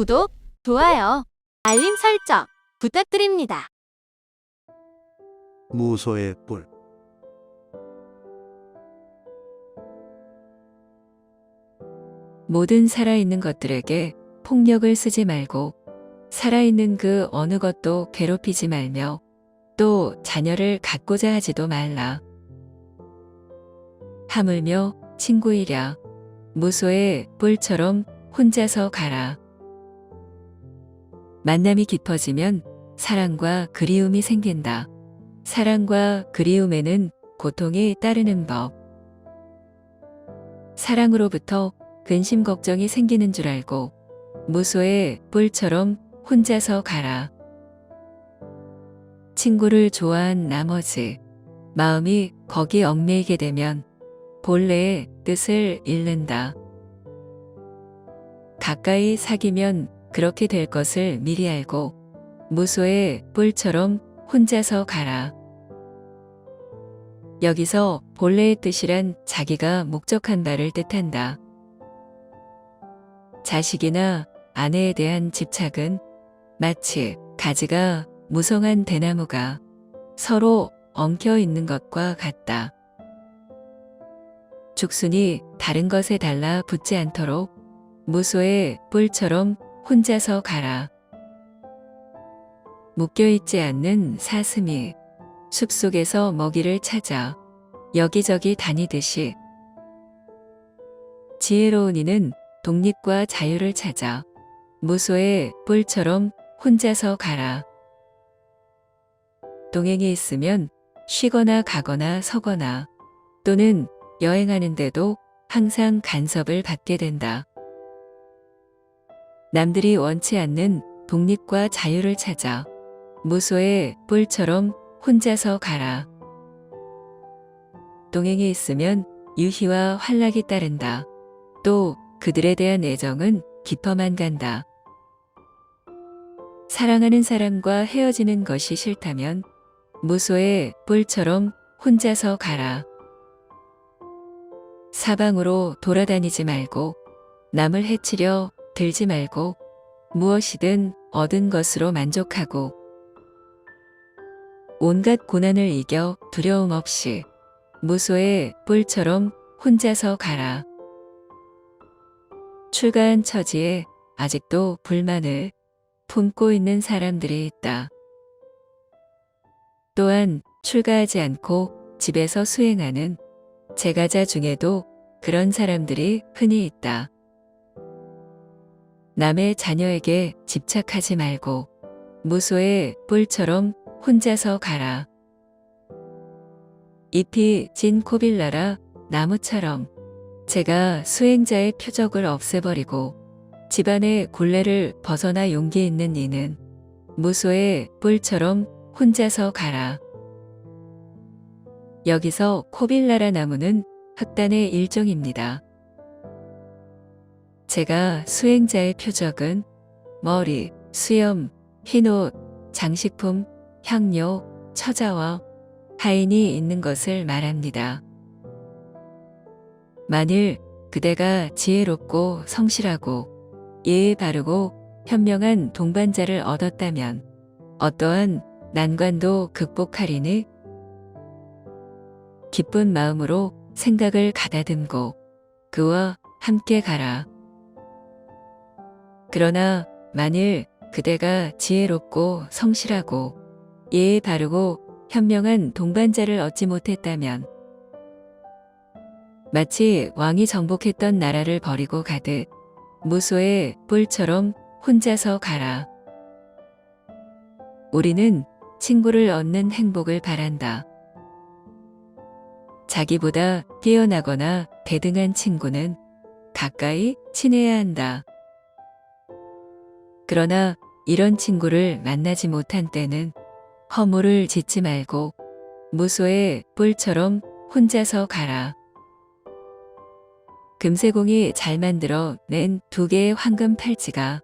구독, 좋아요, 알림 설정 부탁드립니다. 무소의 뿔. 모든 살아있는 것들에게 폭력을 쓰지 말고 살아있는 그 어느 것도 괴롭히지 말며 또 자녀를 갖고자 하지도 말라. 하물며 친구이랴 무소의 뿔처럼 혼자서 가라. 만남이 깊어지면 사랑과 그리움이 생긴다. 사랑과 그리움에는 고통이 따르는 법. 사랑으로부터 근심 걱정이 생기는 줄 알고 무소의 뿔처럼 혼자서 가라. 친구를 좋아한 나머지 마음이 거기 얽매이게 되면 본래의 뜻을 잃는다. 가까이 사귀면 그렇게 될 것을 미리 알고 무소의 뿔처럼 혼자서 가라. 여기서 본래의 뜻이란 자기가 목적한 바를 뜻한다. 자식이나 아내에 대한 집착은 마치 가지가 무성한 대나무가 서로 엉켜 있는 것과 같다. 죽순이 다른 것에 달라 붙지 않도록 무소의 뿔처럼 혼자서 가라. 묶여있지 않는 사슴이 숲속에서 먹이를 찾아 여기저기 다니듯이 지혜로운 이는 독립과 자유를 찾아 무소의 뿔처럼 혼자서 가라. 동행이 있으면 쉬거나 가거나 서거나 또는 여행하는데도 항상 간섭을 받게 된다. 남들이 원치 않는 독립과 자유를 찾아 무소의 뿔처럼 혼자서 가라. 동행이 있으면 유희와 환락이 따른다. 또 그들에 대한 애정은 깊어만 간다. 사랑하는 사람과 헤어지는 것이 싫다면 무소의 뿔처럼 혼자서 가라. 사방으로 돌아다니지 말고 남을 해치려 들지 말고 무엇이든 얻은 것으로 만족하고 온갖 고난을 이겨 두려움 없이 무소의 뿔처럼 혼자서 가라. 출가한 처지에 아직도 불만을 품고 있는 사람들이 있다. 또한 출가하지 않고 집에서 수행하는 제가자 중에도 그런 사람들이 흔히 있다. 남의 자녀에게 집착하지 말고 무소의 뿔처럼 혼자서 가라. 잎이 진 코빌라라 나무처럼 제가 수행자의 표적을 없애버리고 집안의 굴레를 벗어나 용기 있는 이는 무소의 뿔처럼 혼자서 가라. 여기서 코빌라라 나무는 흑단의 일종입니다. 제가 수행자의 표적은 머리, 수염, 흰옷, 장식품, 향료, 처자와 하인이 있는 것을 말합니다. 만일 그대가 지혜롭고 성실하고 예의 바르고 현명한 동반자를 얻었다면 어떠한 난관도 극복하리니 기쁜 마음으로 생각을 가다듬고 그와 함께 가라. 그러나 만일 그대가 지혜롭고 성실하고 예의 바르고 현명한 동반자를 얻지 못했다면 마치 왕이 정복했던 나라를 버리고 가듯 무소의 뿔처럼 혼자서 가라. 우리는 친구를 얻는 행복을 바란다. 자기보다 뛰어나거나 대등한 친구는 가까이 친해야 한다. 그러나 이런 친구를 만나지 못한 때는 허물을 짓지 말고 무소의 뿔처럼 혼자서 가라. 금세공이 잘 만들어 낸 두 개의 황금 팔찌가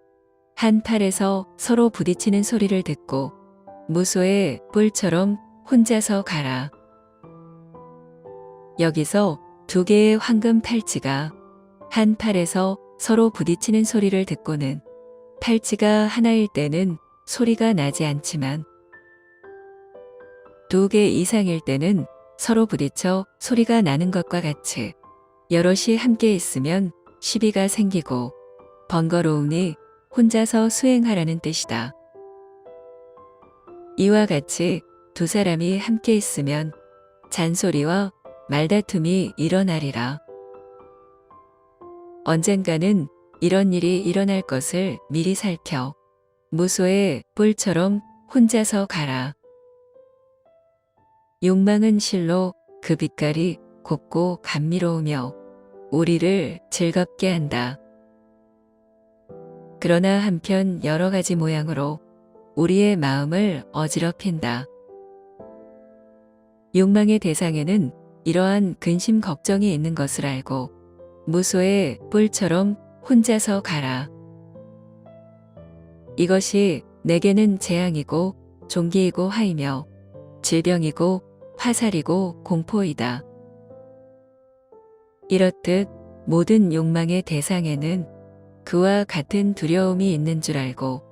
한 팔에서 서로 부딪히는 소리를 듣고 무소의 뿔처럼 혼자서 가라. 여기서 두 개의 황금 팔찌가 한 팔에서 서로 부딪히는 소리를 듣고는 팔찌가 하나일 때는 소리가 나지 않지만 2개 이상일 때는 서로 부딪혀 소리가 나는 것과 같이 여럿이 함께 있으면 시비가 생기고 번거로우니 혼자서 수행하라는 뜻이다. 이와 같이 2사람이 함께 있으면 잔소리와 말다툼이 일어나리라. 언젠가는 이런 일이 일어날 것을 미리 살펴 무소의 뿔처럼 혼자서 가라. 욕망은 실로 그 빛깔이 곱고 감미로우며 우리를 즐겁게 한다. 그러나 한편 여러 가지 모양으로 우리의 마음을 어지럽힌다. 욕망의 대상에는 이러한 근심 걱정이 있는 것을 알고 무소의 뿔처럼 혼자서 가라. 이것이 내게는 재앙이고 종기이고 하이며 질병이고 화살이고 공포이다. 이렇듯 모든 욕망의 대상에는 그와 같은 두려움이 있는 줄 알고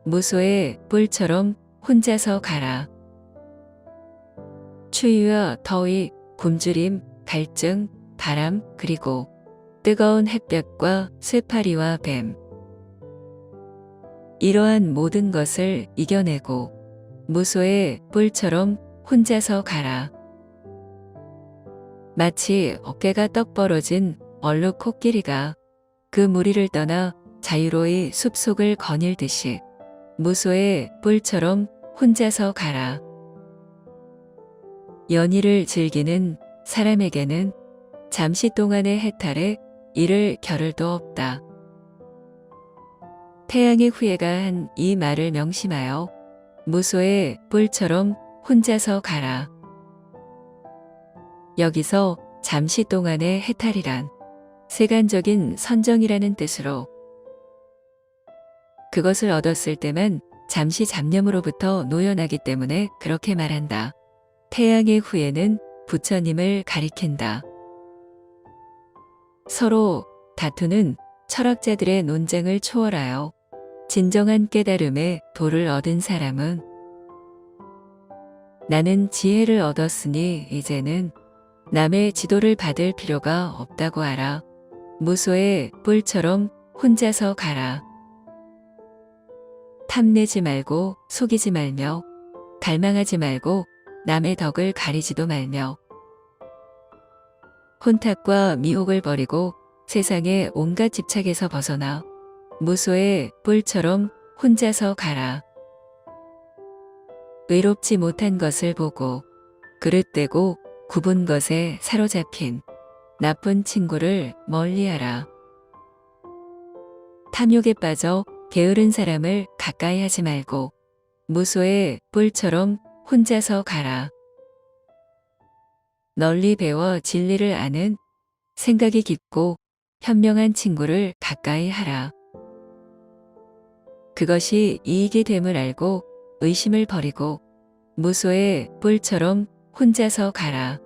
무소의 뿔처럼 혼자서 가라. 추위와 더위, 굶주림, 갈증, 바람, 그리고 뜨거운 햇볕과 쇠파리와 뱀. 이러한 모든 것을 이겨내고 무소의 뿔처럼 혼자서 가라. 마치 어깨가 떡 벌어진 얼룩 코끼리가 그 무리를 떠나 자유로이 숲속을 거닐듯이 무소의 뿔처럼 혼자서 가라. 연희를 즐기는 사람에게는 잠시 동안의 해탈에 이를 겨를도 없다. 태양의 후예가 한 이 말을 명심하여 무소의 뿔처럼 혼자서 가라. 여기서 잠시 동안의 해탈이란 세간적인 선정이라는 뜻으로 그것을 얻었을 때만 잠시 잡념으로부터 놓여나기 때문에 그렇게 말한다. 태양의 후예는 부처님을 가리킨다. 서로 다투는 철학자들의 논쟁을 초월하여 진정한 깨달음의 도를 얻은 사람은 나는 지혜를 얻었으니 이제는 남의 지도를 받을 필요가 없다고 알아. 무소의 뿔처럼 혼자서 가라. 탐내지 말고 속이지 말며 갈망하지 말고 남의 덕을 가리지도 말며 혼탁과 미혹을 버리고 세상의 온갖 집착에서 벗어나 무소의 뿔처럼 혼자서 가라. 의롭지 못한 것을 보고 그릇되고 굽은 것에 사로잡힌 나쁜 친구를 멀리하라. 탐욕에 빠져 게으른 사람을 가까이 하지 말고 무소의 뿔처럼 혼자서 가라. 널리 배워 진리를 아는 생각이 깊고 현명한 친구를 가까이 하라. 그것이 이익이 됨을 알고 의심을 버리고 무소의 뿔처럼 혼자서 가라.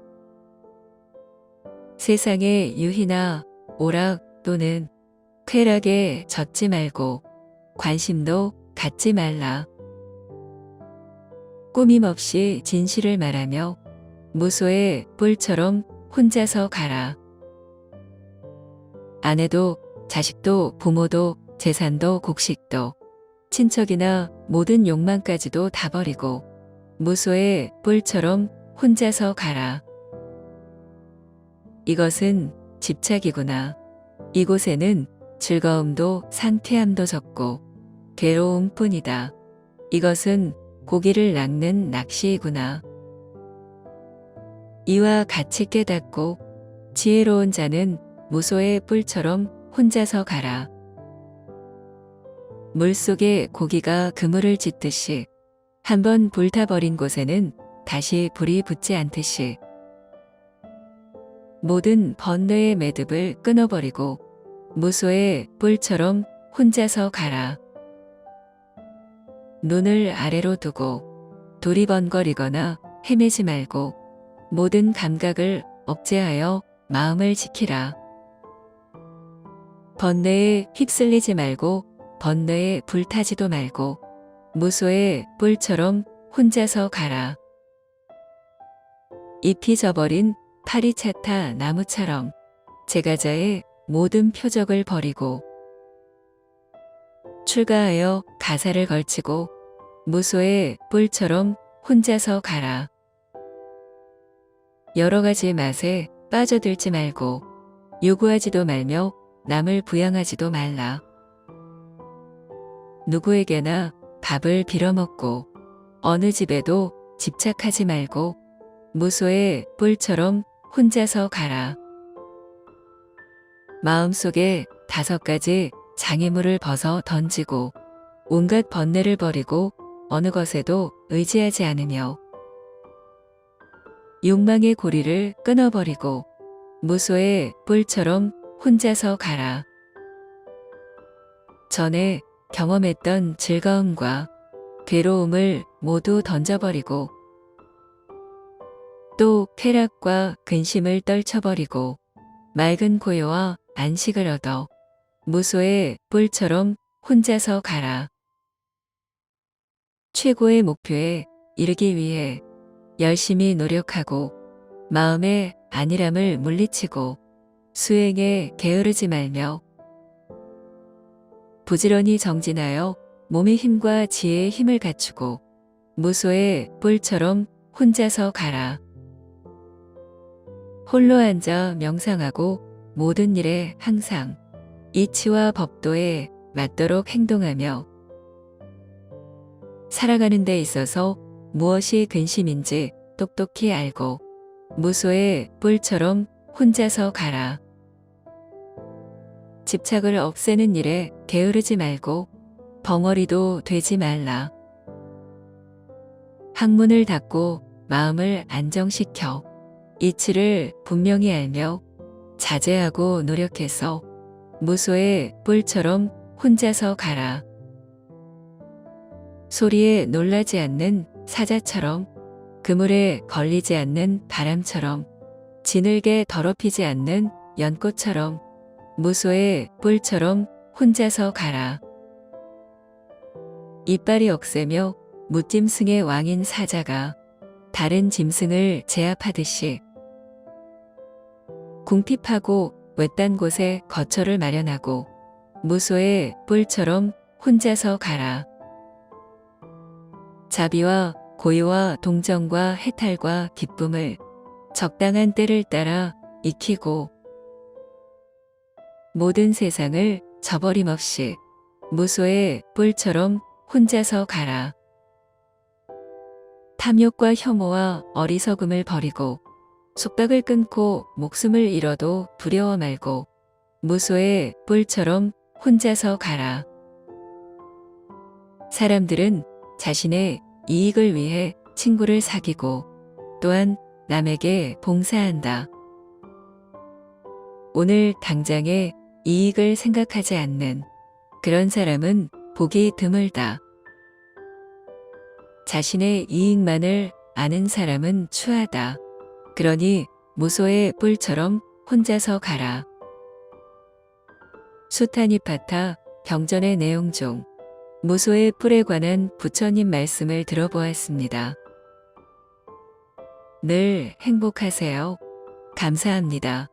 세상의 유희나 오락 또는 쾌락에 젖지 말고 관심도 갖지 말라. 꾸밈 없이 진실을 말하며 무소의 뿔처럼 혼자서 가라. 아내도 자식도 부모도 재산도 곡식도 친척이나 모든 욕망까지도 다 버리고 무소의 뿔처럼 혼자서 가라. 이것은 집착이구나. 이곳에는 즐거움도 상쾌함도 적고 괴로움뿐이다. 이것은 고기를 낚는 낚시이구나. 이와 같이 깨닫고 지혜로운 자는 무소의 뿔처럼 혼자서 가라. 물속에 고기가 그물을 짓듯이 한번 불타버린 곳에는 다시 불이 붙지 않듯이 모든 번뇌의 매듭을 끊어버리고 무소의 뿔처럼 혼자서 가라. 눈을 아래로 두고 두리번거리거나 헤매지 말고 모든 감각을 억제하여 마음을 지키라. 번뇌에 휩쓸리지 말고 번뇌에 불타지도 말고 무소의 뿔처럼 혼자서 가라. 잎이 져버린 파리차타 나무처럼 제가자의 모든 표적을 버리고 출가하여 가사를 걸치고 무소의 뿔처럼 혼자서 가라. 여러 가지 맛에 빠져들지 말고 요구하지도 말며 남을 부양하지도 말라. 누구에게나 밥을 빌어먹고 어느 집에도 집착하지 말고 무소의 뿔처럼 혼자서 가라. 마음속에 5가지 장애물을 벗어 던지고 온갖 번뇌를 버리고 어느 것에도 의지하지 않으며 욕망의 고리를 끊어버리고 무소의 뿔처럼 혼자서 가라. 전에 경험했던 즐거움과 괴로움을 모두 던져버리고 또 쾌락과 근심을 떨쳐버리고 맑은 고요와 안식을 얻어 무소의 뿔처럼 혼자서 가라. 최고의 목표에 이르기 위해 열심히 노력하고 마음의 안일함을 물리치고 수행에 게으르지 말며 부지런히 정진하여 몸의 힘과 지혜의 힘을 갖추고 무소의 뿔처럼 혼자서 가라. 홀로 앉아 명상하고 모든 일에 항상 이치와 법도에 맞도록 행동하며 살아가는 데 있어서 무엇이 근심인지 똑똑히 알고 무소의 뿔처럼 혼자서 가라. 집착을 없애는 일에 게으르지 말고 벙어리도 되지 말라. 학문을 닫고 마음을 안정시켜 이치를 분명히 알며 자제하고 노력해서 무소의 뿔처럼 혼자서 가라. 소리에 놀라지 않는 사자처럼 그물에 걸리지 않는 바람처럼 지늘게 더럽히지 않는 연꽃처럼 무소의 뿔처럼 혼자서 가라. 이빨이 억세며 무짐승의 왕인 사자가 다른 짐승을 제압하듯이 궁핍하고 외딴 곳에 거처를 마련하고 무소의 뿔처럼 혼자서 가라. 자비와 고요와 동정과 해탈과 기쁨을 적당한 때를 따라 익히고 모든 세상을 저버림 없이 무소의 뿔처럼 혼자서 가라. 탐욕과 혐오와 어리석음을 버리고 속박을 끊고 목숨을 잃어도 두려워 말고 무소의 뿔처럼 혼자서 가라. 사람들은 자신의 이익을 위해 친구를 사귀고 또한 남에게 봉사한다. 오늘 당장의 이익을 생각하지 않는 그런 사람은 복이 드물다. 자신의 이익만을 아는 사람은 추하다. 그러니 무소의 뿔처럼 혼자서 가라. 수타니파타 경전의 내용 중 무소의 뿔에 관한 부처님 말씀을 들어보았습니다. 늘 행복하세요. 감사합니다.